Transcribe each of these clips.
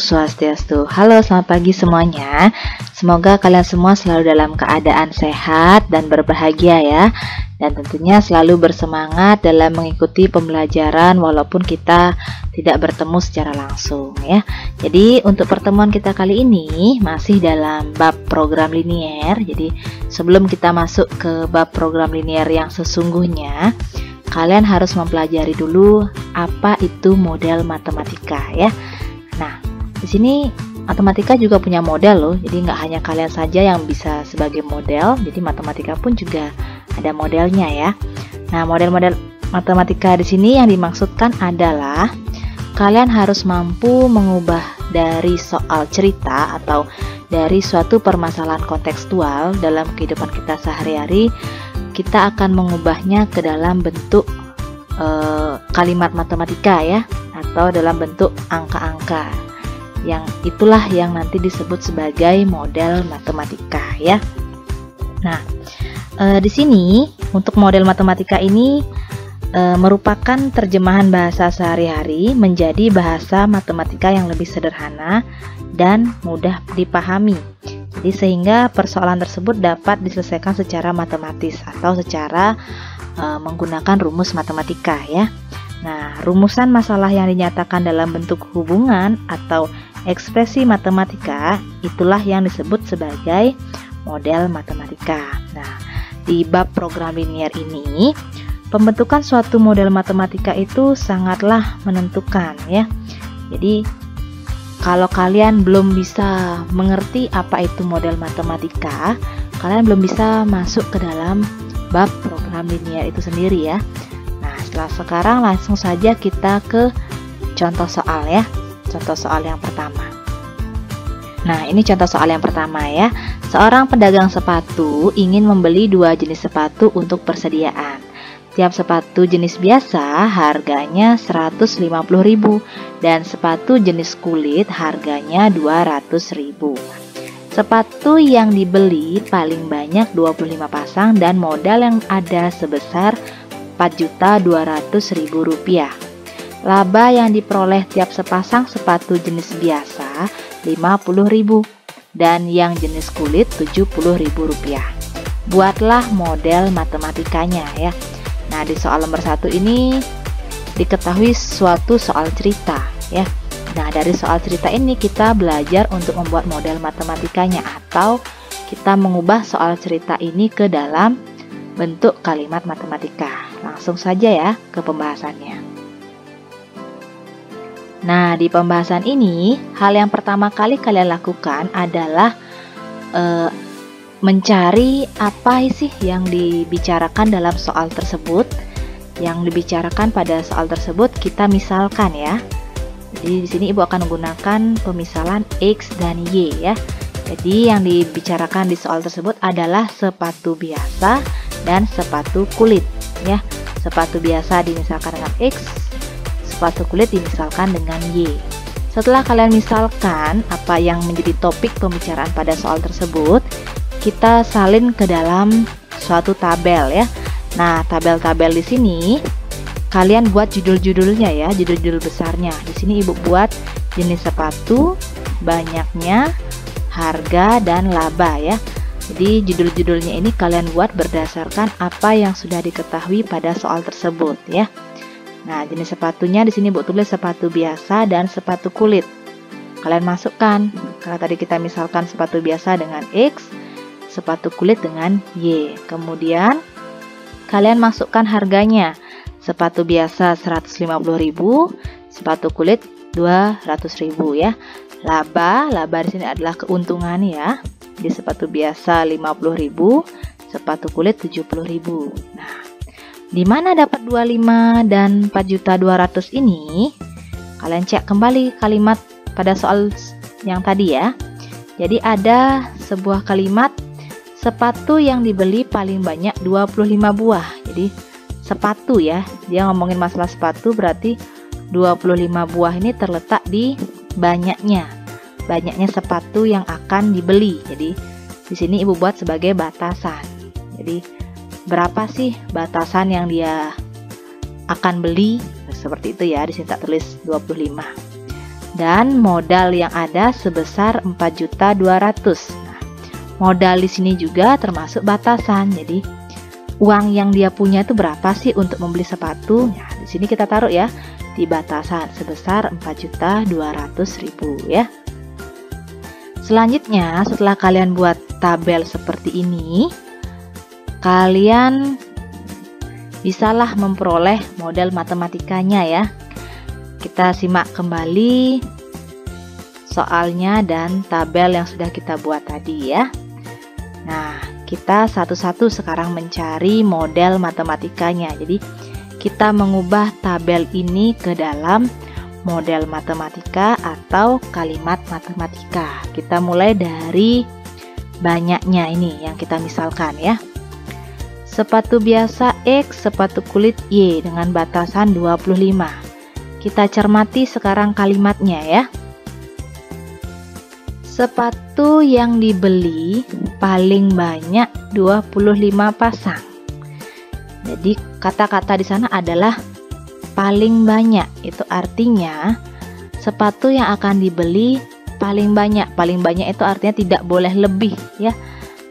Swastiastu. Halo, selamat pagi semuanya. Semoga kalian semua selalu dalam keadaan sehat dan berbahagia ya. Dan tentunya selalu bersemangat dalam mengikuti pembelajaran walaupun kita tidak bertemu secara langsung ya. Jadi untuk pertemuan kita kali ini masih dalam bab program linier. Jadi sebelum kita masuk ke bab program linier yang sesungguhnya, kalian harus mempelajari dulu apa itu model matematika ya. Nah, di sini matematika juga punya model loh. Jadi nggak hanya kalian saja yang bisa sebagai model. Jadi matematika pun juga ada modelnya ya. Nah, model-model matematika di sini yang dimaksudkan adalah kalian harus mampu mengubah dari soal cerita atau dari suatu permasalahan kontekstual dalam kehidupan kita sehari-hari. Kita akan mengubahnya ke dalam bentuk kalimat matematika ya, atau dalam bentuk angka-angka. Yang itulah yang nanti disebut sebagai model matematika ya. Nah, di sini untuk model matematika ini merupakan terjemahan bahasa sehari-hari menjadi bahasa matematika yang lebih sederhana dan mudah dipahami. Jadi sehingga persoalan tersebut dapat diselesaikan secara matematis atau secara menggunakan rumus matematika ya. Nah, rumusan masalah yang dinyatakan dalam bentuk hubungan atau ekspresi matematika itulah yang disebut sebagai model matematika. Nah, di bab program linier ini, pembentukan suatu model matematika itu sangatlah menentukan ya. Jadi kalau kalian belum bisa mengerti apa itu model matematika, kalian belum bisa masuk ke dalam bab program linier itu sendiri ya. Nah, setelah sekarang langsung saja kita ke contoh soal ya. Contoh soal yang pertama. Nah, ini contoh soal yang pertama ya. Seorang pedagang sepatu ingin membeli 2 jenis sepatu untuk persediaan. Tiap sepatu jenis biasa harganya 150.000 dan sepatu jenis kulit harganya 200.000. Sepatu yang dibeli paling banyak 25 pasang dan modal yang ada sebesar Rp4.200.000. Laba yang diperoleh tiap sepasang sepatu jenis biasa 50.000 dan yang jenis kulit Rp70.000. Buatlah model matematikanya ya. Nah, di soal nomor 1 ini diketahui suatu soal cerita ya. Nah, dari soal cerita ini kita belajar untuk membuat model matematikanya atau kita mengubah soal cerita ini ke dalam bentuk kalimat matematika. Langsung saja ya ke pembahasannya. Nah, di pembahasan ini, hal yang pertama kali kalian lakukan adalah mencari apa sih yang dibicarakan dalam soal tersebut. Yang dibicarakan pada soal tersebut kita misalkan ya. Jadi di sini Ibu akan menggunakan pemisalan X dan Y ya. Jadi yang dibicarakan di soal tersebut adalah sepatu biasa dan sepatu kulit ya. Sepatu biasa dimisalkan dengan X, sepatu kulit dimisalkan dengan Y. Setelah kalian misalkan apa yang menjadi topik pembicaraan pada soal tersebut, kita salin ke dalam suatu tabel ya. Nah, tabel-tabel di sini kalian buat judul-judulnya ya, judul-judul besarnya. Di sini Ibu buat jenis sepatu, banyaknya, harga, dan laba ya. Jadi judul-judulnya ini kalian buat berdasarkan apa yang sudah diketahui pada soal tersebut ya. Nah, jenis sepatunya di sini Ibu tulis sepatu biasa dan sepatu kulit. Kalian masukkan. Karena tadi kita misalkan sepatu biasa dengan X, sepatu kulit dengan Y. Kemudian kalian masukkan harganya. Sepatu biasa 150.000, sepatu kulit 200.000 ya. Laba di sini adalah keuntungan ya. Di sepatu biasa 50.000, sepatu kulit 70.000. Nah, di mana dapat 25 dan 4.200.000 ini? Kalian cek kembali kalimat pada soal yang tadi ya. Jadi ada sebuah kalimat sepatu yang dibeli paling banyak 25 buah. Jadi sepatu ya, dia ngomongin masalah sepatu berarti 25 buah ini terletak di banyaknya sepatu yang akan dibeli. Jadi di sini Ibu buat sebagai batasan. Jadi berapa sih batasan yang dia akan beli? Seperti itu ya, di sini tak tulis 25. dan modal yang ada sebesar 4.200.000. Nah, modal di sini juga termasuk batasan. Jadi uang yang dia punya itu berapa sih untuk membeli sepatu? Nah, di sini kita taruh ya di batasan sebesar 4.200.000 ya. Selanjutnya, setelah kalian buat tabel seperti ini, kalian bisalah memperoleh model matematikanya ya. Kita simak kembali soalnya dan tabel yang sudah kita buat tadi ya. Nah, kita satu-satu sekarang mencari model matematikanya. Jadi, kita mengubah tabel ini ke dalam model matematika atau kalimat matematika. Kita mulai dari banyaknya ini yang kita misalkan ya. Sepatu biasa X, sepatu kulit Y dengan batasan 25. Kita cermati sekarang kalimatnya ya. Sepatu yang dibeli paling banyak 25 pasang. Jadi kata-kata di sana adalah paling banyak. Itu artinya sepatu yang akan dibeli paling banyak. Paling banyak itu artinya tidak boleh lebih ya.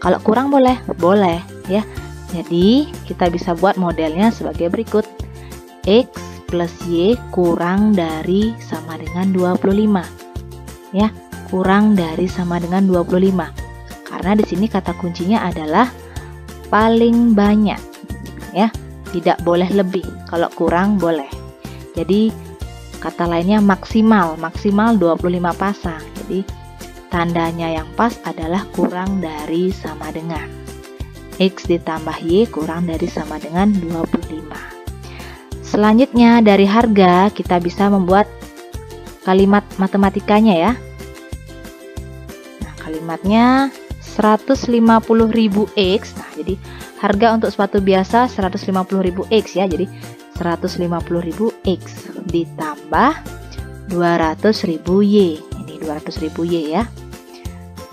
Kalau kurang boleh, boleh ya. Jadi kita bisa buat modelnya sebagai berikut. X plus Y kurang dari sama dengan 25. Ya, kurang dari sama dengan 25. Karena di sini kata kuncinya adalah paling banyak. Ya, tidak boleh lebih. Kalau kurang boleh. Jadi kata lainnya maksimal 25 pasang. Jadi tandanya yang pas adalah kurang dari sama dengan. X ditambah Y kurang dari sama dengan 25. Selanjutnya dari harga kita bisa membuat kalimat matematikanya ya. Nah, kalimatnya 150.000 X. Nah, jadi harga untuk sepatu biasa 150.000 X ya. Jadi 150.000 X ditambah 200.000 Y. Ini 200.000 Y ya.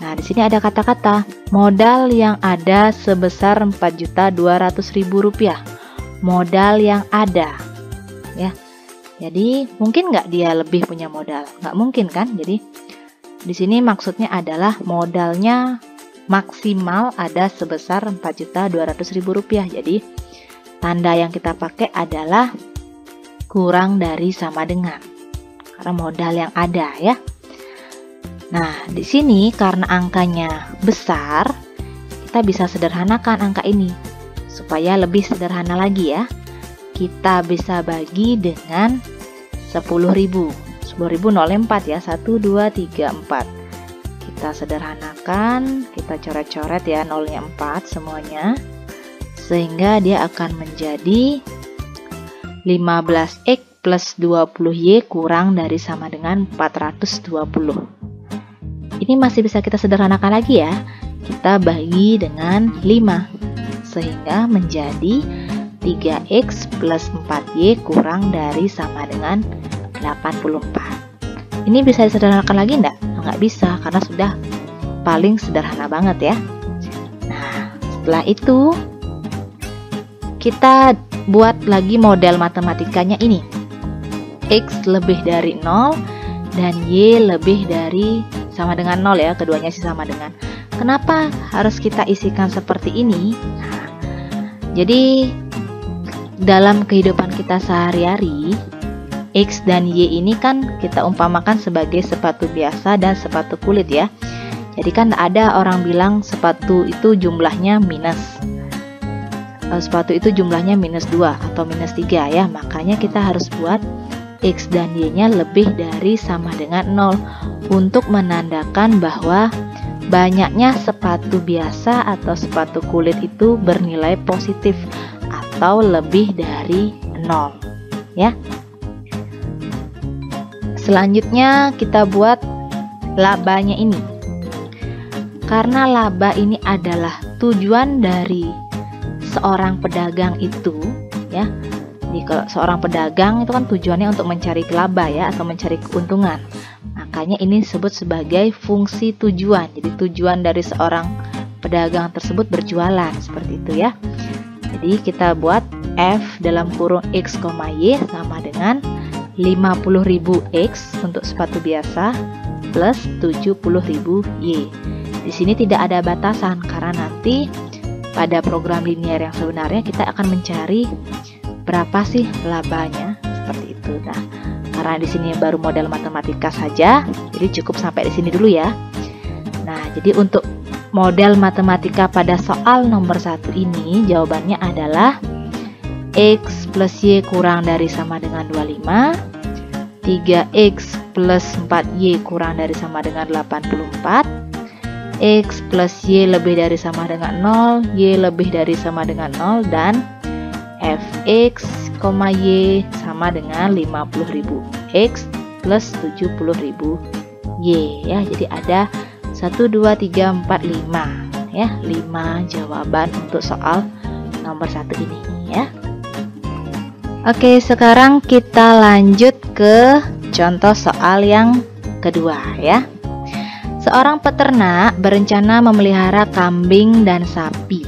Nah, di sini ada kata-kata modal yang ada sebesar 4.200.000 rupiah. Modal yang ada ya. Jadi mungkin nggak dia lebih punya modal? Nggak mungkin kan? Jadi di sini maksudnya adalah modalnya maksimal ada sebesar 4.200.000 rupiah. Jadi tanda yang kita pakai adalah kurang dari sama dengan, karena modal yang ada ya. Nah, di sini karena angkanya besar, kita bisa sederhanakan angka ini supaya lebih sederhana lagi ya. Kita bisa bagi dengan 10.000. 10.000 nolnya 4 ya. 1, 2, 3, 4. Kita sederhanakan, kita coret-coret ya nolnya 4 semuanya. Sehingga dia akan menjadi 15X plus 20Y kurang dari sama dengan 420. Ini masih bisa kita sederhanakan lagi ya. Kita bagi dengan 5. Sehingga menjadi 3X plus 4Y kurang dari sama dengan 84. Ini bisa disederhanakan lagi enggak? Nggak bisa, karena sudah paling sederhana banget ya. Nah, setelah itu kita buat lagi model matematikanya ini. X lebih dari 0 dan Y lebih dari sama dengan 0 ya, keduanya sih sama dengan. Kenapa harus kita isikan seperti ini? Nah, jadi dalam kehidupan kita sehari-hari, X dan Y ini kan kita umpamakan sebagai sepatu biasa dan sepatu kulit ya. Jadi kan ada orang bilang sepatu itu jumlahnya minus. Sepatu itu jumlahnya minus 2 atau minus 3 ya. Makanya kita harus buat X dan Y-nya lebih dari sama dengan 0 untuk menandakan bahwa banyaknya sepatu biasa atau sepatu kulit itu bernilai positif atau lebih dari 0 ya. Selanjutnya kita buat labanya ini. Karena laba ini adalah tujuan dari seorang pedagang itu ya. Jadi kalau seorang pedagang itu kan tujuannya untuk mencari laba ya, atau mencari keuntungan. Makanya ini disebut sebagai fungsi tujuan. Jadi tujuan dari seorang pedagang tersebut berjualan, seperti itu ya. Jadi kita buat F dalam kurung X, Y sama dengan 50.000 X untuk sepatu biasa plus 70.000 Y. Di sini tidak ada batasan karena nanti pada program linear yang sebenarnya kita akan mencari berapa sih labanya seperti itu. Nah, karena di sini baru model matematika saja, jadi cukup sampai di sini dulu ya. Nah, jadi untuk model matematika pada soal nomor 1 ini jawabannya adalah X plus Y kurang dari sama dengan 25, 3X plus 4Y kurang dari sama dengan 84, X plus Y lebih dari sama dengan 0, Y lebih dari sama dengan 0, dan Fx, Y sama dengan 50.000 X plus 70.000 Y ya. Jadi ada 1, 2, 3, 4, 5 ya, 5 jawaban untuk soal nomor 1 ini ya. Oke, sekarang kita lanjut ke contoh soal yang kedua ya. Seorang peternak berencana memelihara kambing dan sapi.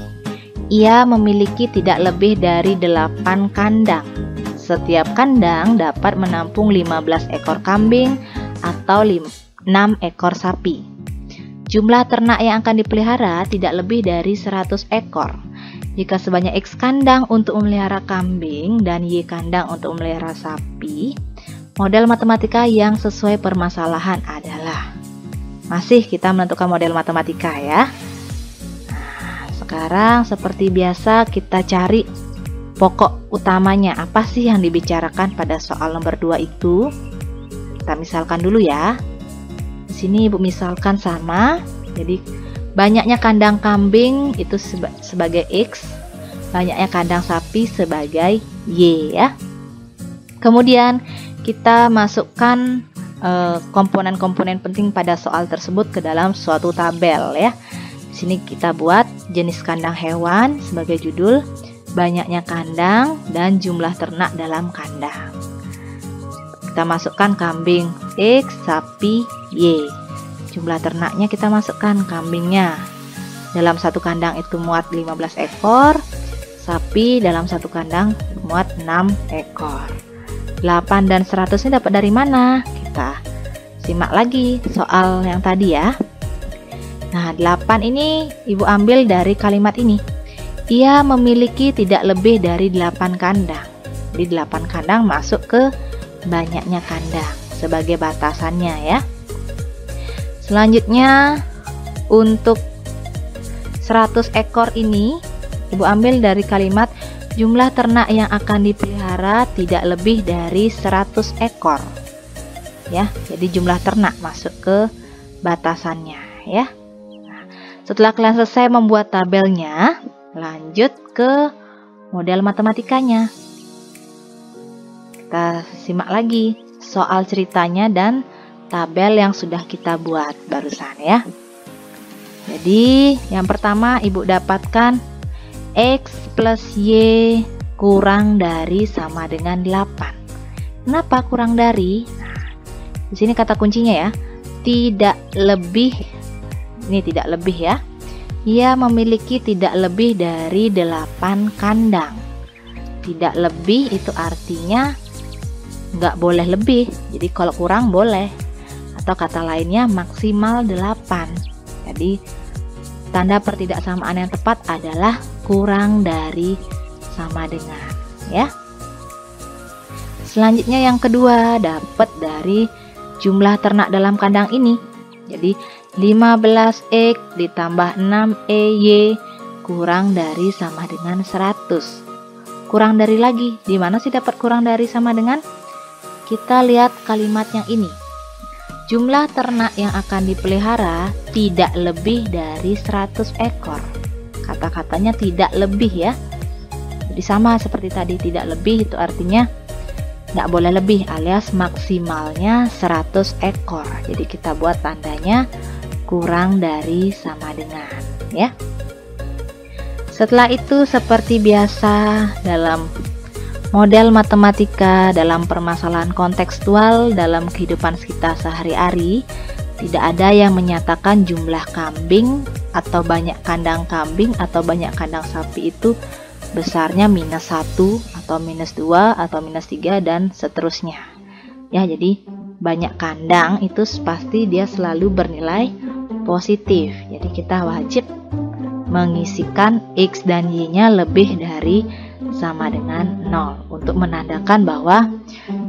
Ia memiliki tidak lebih dari 8 kandang. Setiap kandang dapat menampung 15 ekor kambing atau 6 ekor sapi. Jumlah ternak yang akan dipelihara tidak lebih dari 100 ekor. Jika sebanyak X kandang untuk memelihara kambing dan Y kandang untuk memelihara sapi, model matematika yang sesuai permasalahan adalah. Masih kita menentukan model matematika ya. Nah, sekarang seperti biasa kita cari pokok utamanya. Apa sih yang dibicarakan pada soal nomor 2 itu? Kita misalkan dulu ya. Di sini Ibu misalkan sama. Jadi banyaknya kandang kambing itu sebagai X, banyaknya kandang sapi sebagai Y ya. Kemudian kita masukkan komponen-komponen penting pada soal tersebut ke dalam suatu tabel ya. Di sini kita buat jenis kandang hewan sebagai judul, banyaknya kandang dan jumlah ternak dalam kandang. Kita masukkan kambing X, sapi Y. Jumlah ternaknya kita masukkan kambingnya. Dalam satu kandang itu muat 15 ekor, sapi dalam satu kandang muat 6 ekor. 8 dan 100 ini dapat dari mana? Kita simak lagi soal yang tadi ya. Nah, 8 ini Ibu ambil dari kalimat ini. Ia memiliki tidak lebih dari 8 kandang. Jadi 8 kandang masuk ke banyaknya kandang sebagai batasannya ya. Selanjutnya untuk 100 ekor ini Ibu ambil dari kalimat jumlah ternak yang akan dipelihara tidak lebih dari 100 ekor ya. Jadi jumlah ternak masuk ke batasannya ya. Nah, setelah kalian selesai membuat tabelnya, lanjut ke model matematikanya. Kita simak lagi soal ceritanya dan tabel yang sudah kita buat barusan ya. Jadi yang pertama Ibu dapatkan X plus Y kurang dari sama dengan 8. Kenapa kurang dari? Nah, di sini kata kuncinya ya, tidak lebih. Ini tidak lebih ya. Ia memiliki tidak lebih dari 8 kandang. Tidak lebih itu artinya nggak boleh lebih. Jadi kalau kurang boleh. Atau kata lainnya maksimal 8. Jadi tanda pertidaksamaan yang tepat adalah kurang dari sama dengan ya. Selanjutnya yang kedua dapat dari jumlah ternak dalam kandang ini. Jadi 15X ditambah 6EY kurang dari sama dengan 100. Kurang dari lagi. Di mana sih dapat kurang dari sama dengan? Kita lihat kalimat yang ini. Jumlah ternak yang akan dipelihara tidak lebih dari 100 ekor. Kata-katanya tidak lebih ya. Jadi sama seperti tadi, tidak lebih itu artinya nggak boleh lebih alias maksimalnya 100 ekor. Jadi kita buat tandanya kurang dari sama dengan ya. Setelah itu seperti biasa dalam model matematika, dalam permasalahan kontekstual dalam kehidupan kita sehari-hari, tidak ada yang menyatakan jumlah kambing atau banyak kandang kambing atau banyak kandang sapi itu besarnya -1 atau -2 atau -3 dan seterusnya. Ya, jadi banyak kandang itu pasti dia selalu bernilai positif. Jadi kita wajib mengisikan X dan Y-nya lebih dari sama dengan 0 untuk menandakan bahwa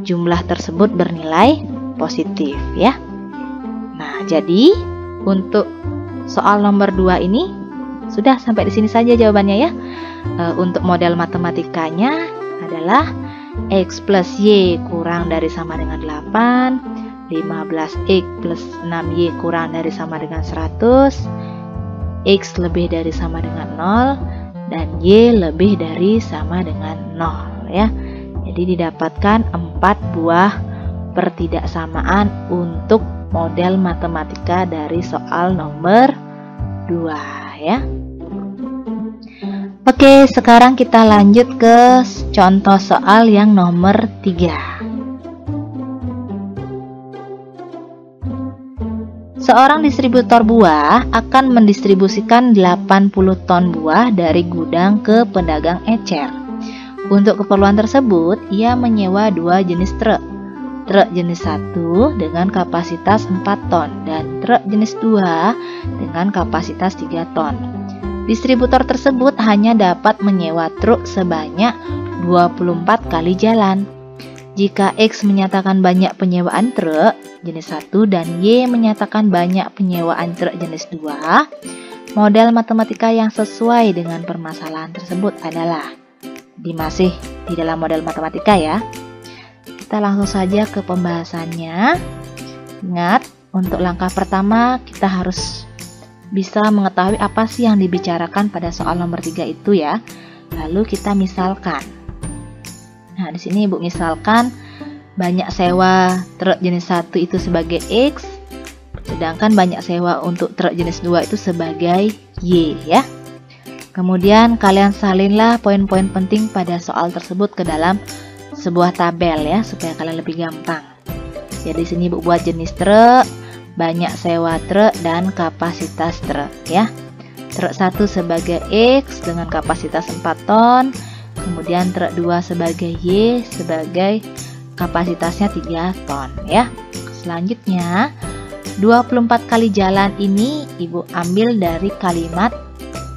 jumlah tersebut bernilai positif ya. Nah, jadi untuk soal nomor 2 ini sudah sampai di sini saja jawabannya ya. Untuk model matematikanya adalah X plus Y kurang dari sama dengan 8, 15X plus 6Y kurang dari sama dengan 100, X lebih dari sama dengan 0, dan Y lebih dari sama dengan 0 ya. Jadi didapatkan 4 buah pertidaksamaan untuk model matematika dari soal nomor 2 ya. Oke, sekarang kita lanjut ke contoh soal yang nomor 3. Seorang distributor buah akan mendistribusikan 80 ton buah dari gudang ke pedagang ecer. Untuk keperluan tersebut, ia menyewa 2 jenis truk. Truk jenis 1 dengan kapasitas 4 ton dan truk jenis 2 dengan kapasitas 3 ton. Distributor tersebut hanya dapat menyewa truk sebanyak 24 kali jalan. Jika X menyatakan banyak penyewaan truk jenis 1 dan Y menyatakan banyak penyewaan truk jenis 2, model matematika yang sesuai dengan permasalahan tersebut adalah masih di dalam model matematika ya. Kita langsung saja ke pembahasannya. Ingat, untuk langkah pertama kita harus bisa mengetahui apa sih yang dibicarakan pada soal nomor 3 itu ya. Lalu kita misalkan. Nah, di sini Ibu misalkan banyak sewa truk jenis 1 itu sebagai X, sedangkan banyak sewa untuk truk jenis 2 itu sebagai Y ya. Kemudian kalian salinlah poin-poin penting pada soal tersebut ke dalam sebuah tabel ya, supaya kalian lebih gampang. Jadi sini Ibu buat jenis truk, banyak sewa truk, dan kapasitas truk ya. Truk 1 sebagai X dengan kapasitas 4 ton, kemudian truk 2 sebagai Y sebagai kapasitasnya 3 ton ya. Selanjutnya 24 kali jalan ini Ibu ambil dari kalimat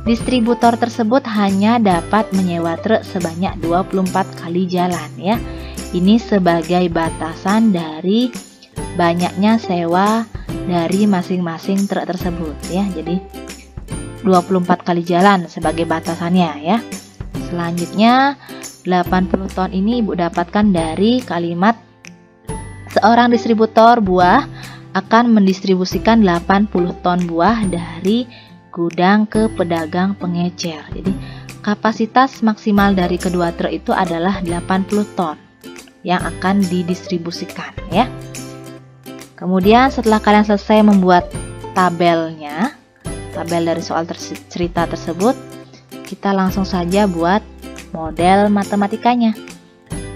distributor tersebut hanya dapat menyewa truk sebanyak 24 kali jalan ya. Ini sebagai batasan dari banyaknya sewa dari masing-masing truk tersebut ya. Jadi 24 kali jalan sebagai batasannya ya. Selanjutnya 80 ton ini Ibu dapatkan dari kalimat seorang distributor buah akan mendistribusikan 80 ton buah dari gudang ke pedagang pengecer. Jadi kapasitas maksimal dari kedua truk itu adalah 80 ton yang akan didistribusikan ya. Kemudian setelah kalian selesai membuat tabelnya, tabel dari soal cerita tersebut, kita langsung saja buat model matematikanya.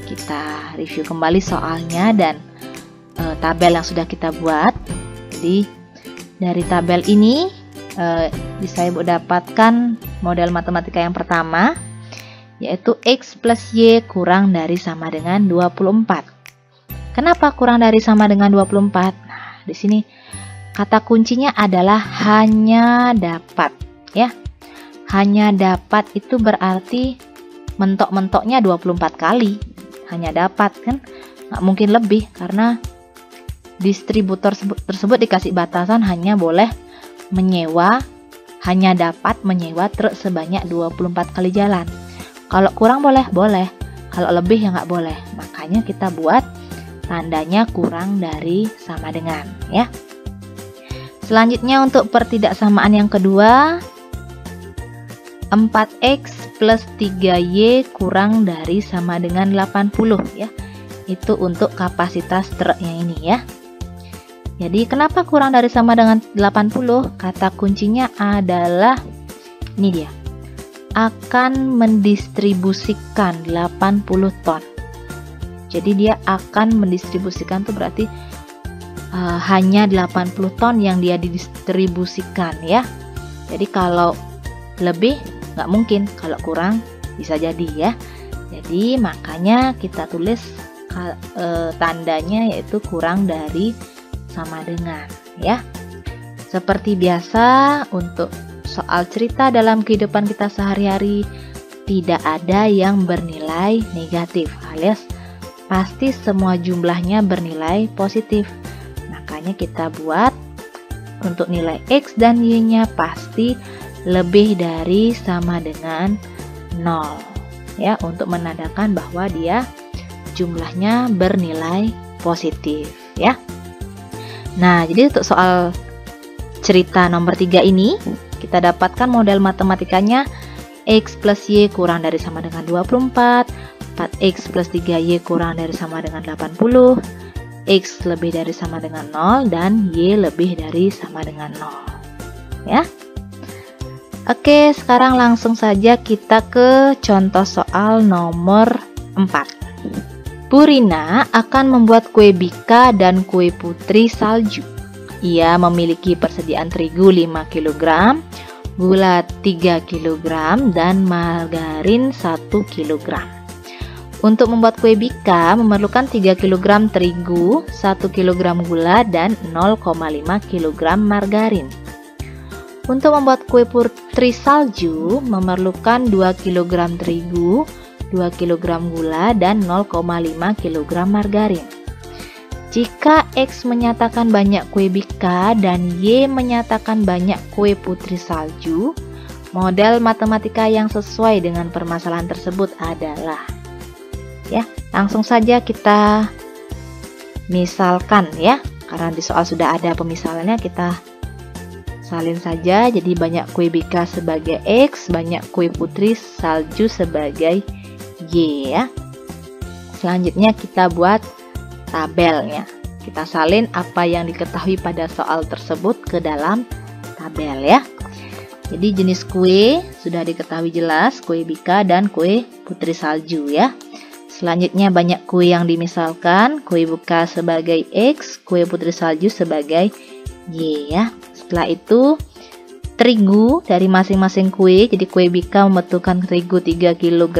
Kita review kembali soalnya dan tabel yang sudah kita buat. Jadi dari tabel ini bisa Ibu dapatkan model matematika yang pertama, yaitu X plus Y kurang dari sama dengan 24. Kenapa kurang dari sama dengan 24? Nah, di sini kata kuncinya adalah hanya dapat ya. Hanya dapat itu berarti mentok-mentoknya 24 kali. Hanya dapat kan, nggak mungkin lebih karena distributor tersebut dikasih batasan hanya boleh menyewa, hanya dapat menyewa truk sebanyak 24 kali jalan. Kalau kurang boleh, boleh. Kalau lebih ya nggak boleh. Makanya kita buat tandanya kurang dari sama dengan ya. Selanjutnya untuk pertidaksamaan yang kedua, 4X plus 3Y kurang dari sama dengan 80 ya. Itu untuk kapasitas truknya ini ya. Jadi kenapa kurang dari sama dengan 80? Kata kuncinya adalah ini dia. Akan mendistribusikan 80 ton. Jadi dia akan mendistribusikan tuh berarti hanya 80 ton yang dia didistribusikan ya. Jadi kalau lebih nggak mungkin, kalau kurang bisa jadi ya. Jadi makanya kita tulis tandanya yaitu kurang dari sama dengan ya. Seperti biasa untuk soal cerita dalam kehidupan kita sehari-hari tidak ada yang bernilai negatif, alias pasti semua jumlahnya bernilai positif. Makanya kita buat untuk nilai X dan Y-nya pasti lebih dari sama dengan 0 ya, untuk menandakan bahwa dia jumlahnya bernilai positif ya. Nah, jadi untuk soal cerita nomor 3 ini kita dapatkan model matematikanya X plus Y kurang dari sama dengan 24, 4X plus 3Y kurang dari sama dengan 80, X lebih dari sama dengan 0, dan Y lebih dari sama dengan 0 ya. Oke, sekarang langsung saja kita ke contoh soal nomor 4. Bu Rina akan membuat kue bika dan kue putri salju. Ia memiliki persediaan terigu 5 kg, gula 3 kg, dan margarin 1 kg. Untuk membuat kue bika memerlukan 3 kg terigu, 1 kg gula, dan 0,5 kg margarin. Untuk membuat kue putri salju memerlukan 2 kg terigu, 2 kg gula, dan 0,5 kg margarin. Jika X menyatakan banyak kue bika dan Y menyatakan banyak kue putri salju, model matematika yang sesuai dengan permasalahan tersebut adalah ya, langsung saja kita misalkan ya, karena di soal sudah ada pemisalannya, kita salin saja. Jadi banyak kue bika sebagai X, banyak kue putri salju sebagai Y ya. Selanjutnya kita buat tabelnya. Kita salin apa yang diketahui pada soal tersebut ke dalam tabel ya. Jadi jenis kue sudah diketahui jelas, kue bika dan kue putri salju ya. Selanjutnya banyak kue yang dimisalkan, kue bika sebagai X, kue putri salju sebagai Y ya. Setelah itu terigu dari masing-masing kue, jadi kue bika membutuhkan terigu 3 kg,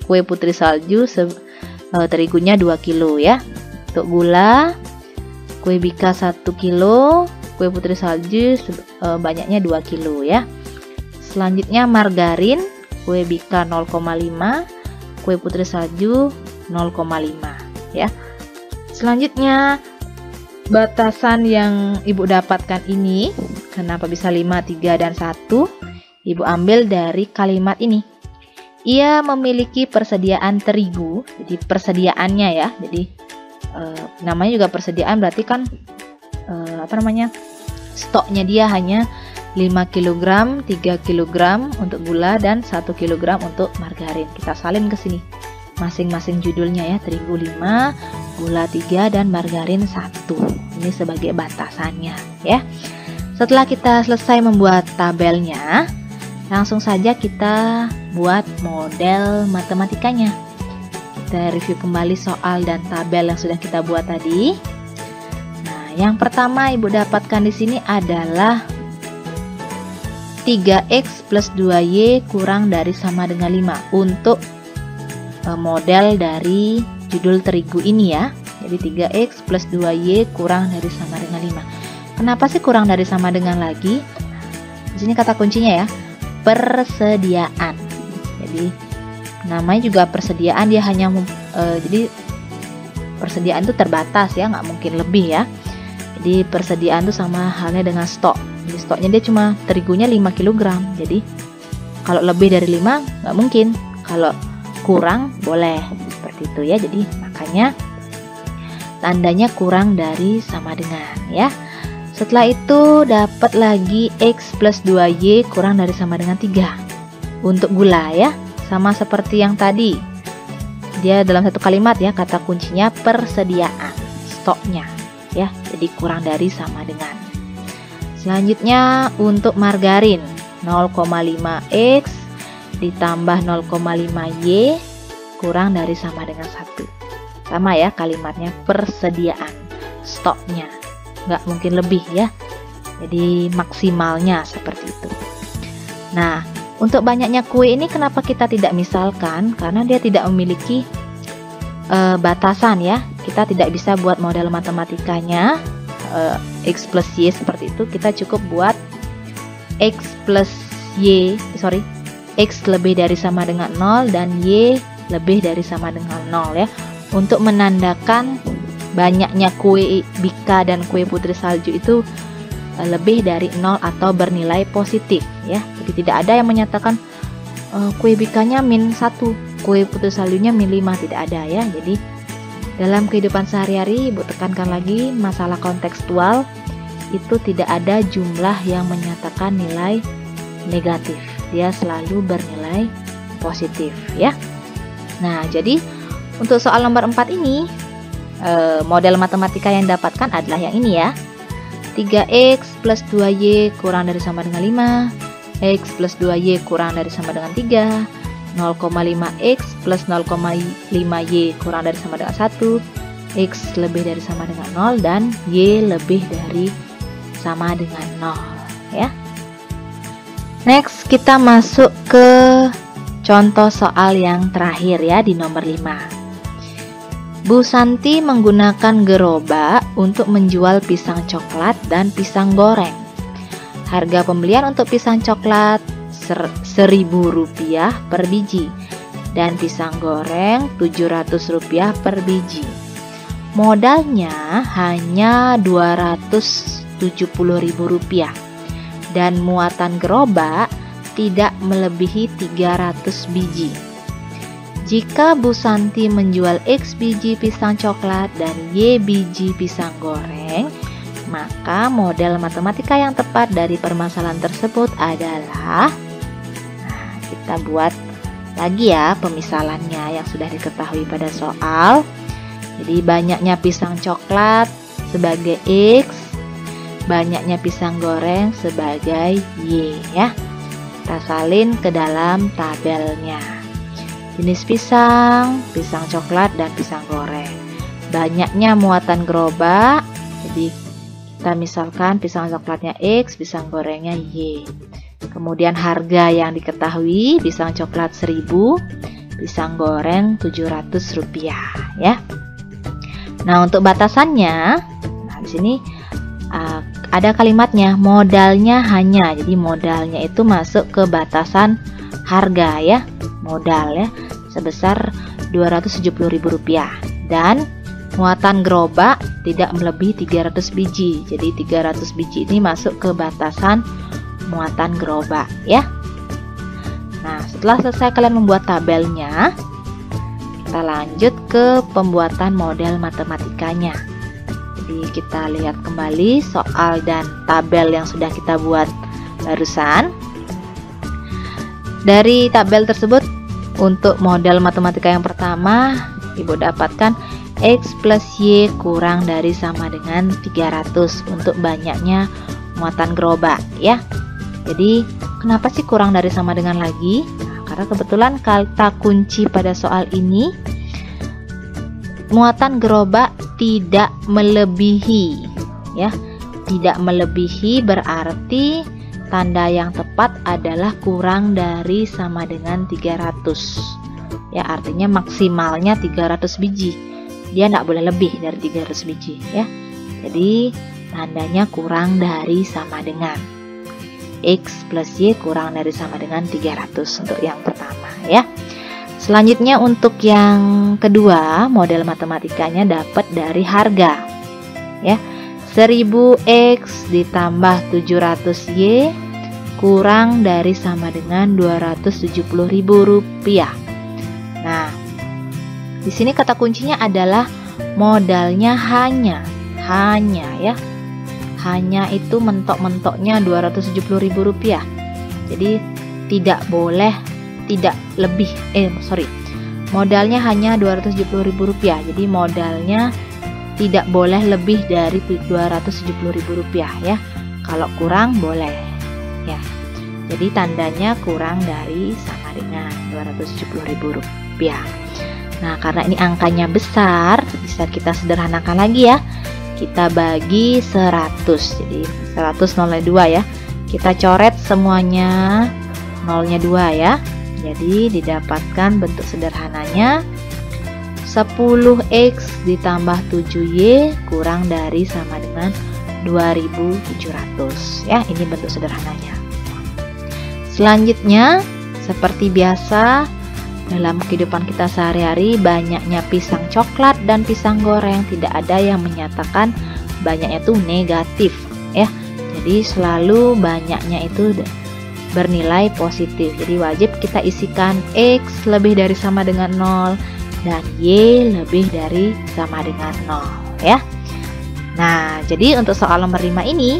kue putri salju terigunya 2 kg ya. Untuk gula, kue bika 1 kg, kue putri salju banyaknya 2 kg ya. Selanjutnya margarin, kue bika 0,5, kue putri salju 0,5 ya. Selanjutnya batasan yang ibu dapatkan ini, kenapa bisa 5, 3, dan 1, ibu ambil dari kalimat ini. Ia memiliki persediaan terigu, jadi persediaannya ya, jadi namanya juga persediaan, berarti kan stoknya dia hanya 5 kg, 3 kg untuk gula, dan 1 kg untuk margarin. Kita salin ke sini masing-masing judulnya ya, terigu 5, gula 3, dan margarin 1. Ini sebagai batasannya ya. Setelah kita selesai membuat tabelnya, langsung saja kita buat model matematikanya. Kita review kembali soal dan tabel yang sudah kita buat tadi. Nah, yang pertama ibu dapatkan di sini adalah 3X plus 2Y kurang dari sama dengan 5 untuk model dari judul terigu ini ya. Jadi 3X plus 2Y kurang dari sama dengan 5. Kenapa sih kurang dari sama dengan lagi? Di sini kata kuncinya ya, persediaan. Jadi namanya juga persediaan, dia hanya jadi persediaan itu terbatas ya, nggak mungkin lebih ya. Jadi persediaan itu sama halnya dengan stok. Jadi stoknya dia cuma terigunya 5 kg. Jadi kalau lebih dari 5 nggak mungkin, kalau kurang boleh, seperti itu ya. Jadi makanya tandanya kurang dari sama dengan ya. Setelah itu dapat lagi X plus 2Y kurang dari sama dengan 3 untuk gula ya. Sama seperti yang tadi, dia dalam satu kalimat ya, kata kuncinya persediaan, stoknya ya, jadi kurang dari sama dengan. Selanjutnya untuk margarin 0,5X ditambah 0,5Y kurang dari sama dengan 1. Sama ya kalimatnya, persediaan, stoknya, nggak mungkin lebih ya, jadi maksimalnya seperti itu. Nah, untuk banyaknya kue ini kenapa kita tidak misalkan? Karena dia tidak memiliki batasan ya. Kita tidak bisa buat model matematikanya X plus Y seperti itu. Kita cukup buat X lebih dari sama dengan 0 dan Y lebih dari sama dengan 0 ya. Untuk menandakan banyaknya kue bika dan kue putri salju itu lebih dari 0 atau bernilai positif ya. Jadi tidak ada yang menyatakan kue bikanya -1, kue putri saljunya -5, tidak ada ya. Jadi dalam kehidupan sehari-hari, Ibu tekankan lagi masalah kontekstual itu tidak ada jumlah yang menyatakan nilai negatif. Dia selalu bernilai positif ya. Nah, jadi untuk soal nomor 4 ini model matematika yang didapatkan adalah yang ini ya. 3x plus 2y kurang dari sama dengan 5, x plus 2y kurang dari sama dengan 3, 0,5x plus 0,5y kurang dari sama dengan 1, x lebih dari sama dengan 0, dan y lebih dari sama dengan 0 ya. Next, kita masuk ke contoh soal yang terakhir ya, di nomor 5. Bu Santi menggunakan gerobak untuk menjual pisang coklat dan pisang goreng. Harga pembelian untuk pisang coklat Rp1.000 per biji dan pisang goreng Rp700 per biji. Modalnya hanya Rp270.000 dan muatan gerobak tidak melebihi 300 biji. Jika Bu Santi menjual X biji pisang coklat dan Y biji pisang goreng, maka model matematika yang tepat dari permasalahan tersebut adalah, kita buat lagi ya pemisalannya yang sudah diketahui pada soal. Jadi banyaknya pisang coklat sebagai X, banyaknya pisang goreng sebagai Y ya. Kita salin ke dalam tabelnya. Jenis pisang, pisang coklat dan pisang goreng. Banyaknya muatan gerobak, jadi kita misalkan pisang coklatnya X, pisang gorengnya Y. Kemudian harga yang diketahui, pisang coklat 1.000, pisang goreng Rp700 ya. Nah, untuk batasannya, di sini ada kalimatnya modalnya hanya. Jadi modalnya itu masuk ke batasan harga ya, modal ya, sebesar Rp270.000 dan muatan gerobak tidak melebihi 300 biji. Jadi 300 biji ini masuk ke batasan muatan gerobak ya. Nah, setelah selesai kalian membuat tabelnya, kita lanjut ke pembuatan model matematikanya. Jadi kita lihat kembali soal dan tabel yang sudah kita buat barusan. Dari tabel tersebut, untuk model matematika yang pertama, Ibu dapatkan X plus Y kurang dari sama dengan 300 untuk banyaknya muatan gerobak ya. Jadi kenapa sih kurang dari sama dengan lagi? Nah, karena kebetulan kata kunci pada soal ini, muatan gerobak tidak melebihi ya. Tidak melebihi berarti tanda yang tepat adalah kurang dari sama dengan 300 ya, artinya maksimalnya 300 biji, dia tidak boleh lebih dari 300 biji ya. Jadi tandanya kurang dari sama dengan, X plus Y kurang dari sama dengan 300 untuk yang pertama ya. Selanjutnya untuk yang kedua, model matematikanya dapat dari harga ya. 1000X ditambah 700Y kurang dari sama dengan Rp270.000. Nah, di sini kata kuncinya adalah modalnya hanya ya. Hanya itu mentok-mentoknya Rp270.000. Jadi tidak boleh modalnya hanya Rp270.000. Jadi modalnya tidak boleh lebih dari Rp270.000 ya. Kalau kurang boleh ya. Jadi tandanya kurang dari sama dengan Rp270.000. Nah, karena ini angkanya besar, bisa kita sederhanakan lagi ya. Kita bagi 100. Jadi 100 nolnya 2 ya. Kita coret semuanya nolnya 2 ya. Jadi didapatkan bentuk sederhananya 10x ditambah 7y kurang dari sama dengan 2700 ya. Ini bentuk sederhananya. Selanjutnya seperti biasa dalam kehidupan kita sehari-hari, banyaknya pisang coklat dan pisang goreng tidak ada yang menyatakan banyaknya itu negatif ya. Jadi selalu banyaknya itu bernilai positif. Jadi wajib kita isikan x lebih dari sama dengan 0 dan y lebih dari sama dengan 0 ya. Nah, jadi untuk soal nomor 5 ini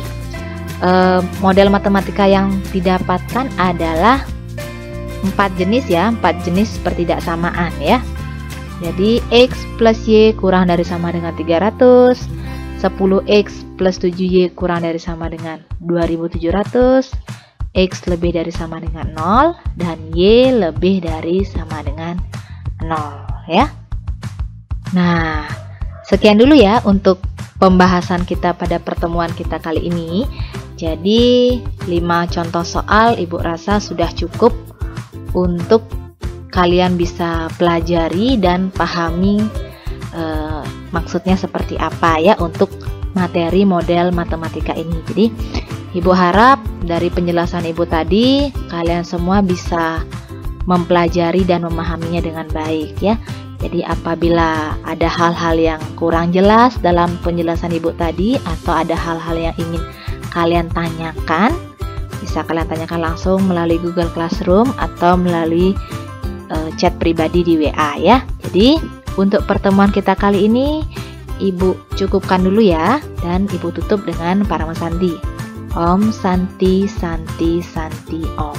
model matematika yang didapatkan adalah 4 jenis ya, 4 jenis pertidaksamaan ya. Jadi x plus y kurang dari sama dengan 300, 10x plus 7y kurang dari sama dengan 2700, x lebih dari sama dengan 0 dan y lebih dari sama dengan 0 ya. Nah, sekian dulu ya untuk pembahasan kita pada pertemuan kita kali ini. Jadi 5 contoh soal Ibu rasa sudah cukup untuk kalian bisa pelajari dan pahami maksudnya seperti apa ya untuk materi model matematika ini. Jadi Ibu harap dari penjelasan Ibu tadi kalian semua bisa mempelajari dan memahaminya dengan baik ya. Jadi apabila ada hal-hal yang kurang jelas dalam penjelasan Ibu tadi atau ada hal-hal yang ingin kalian tanyakan, bisa kalian tanyakan langsung melalui Google Classroom atau melalui chat pribadi di WA ya. Jadi untuk pertemuan kita kali ini Ibu cukupkan dulu ya, dan Ibu tutup dengan Parama Sandi. Om Santi Santi Santi Om.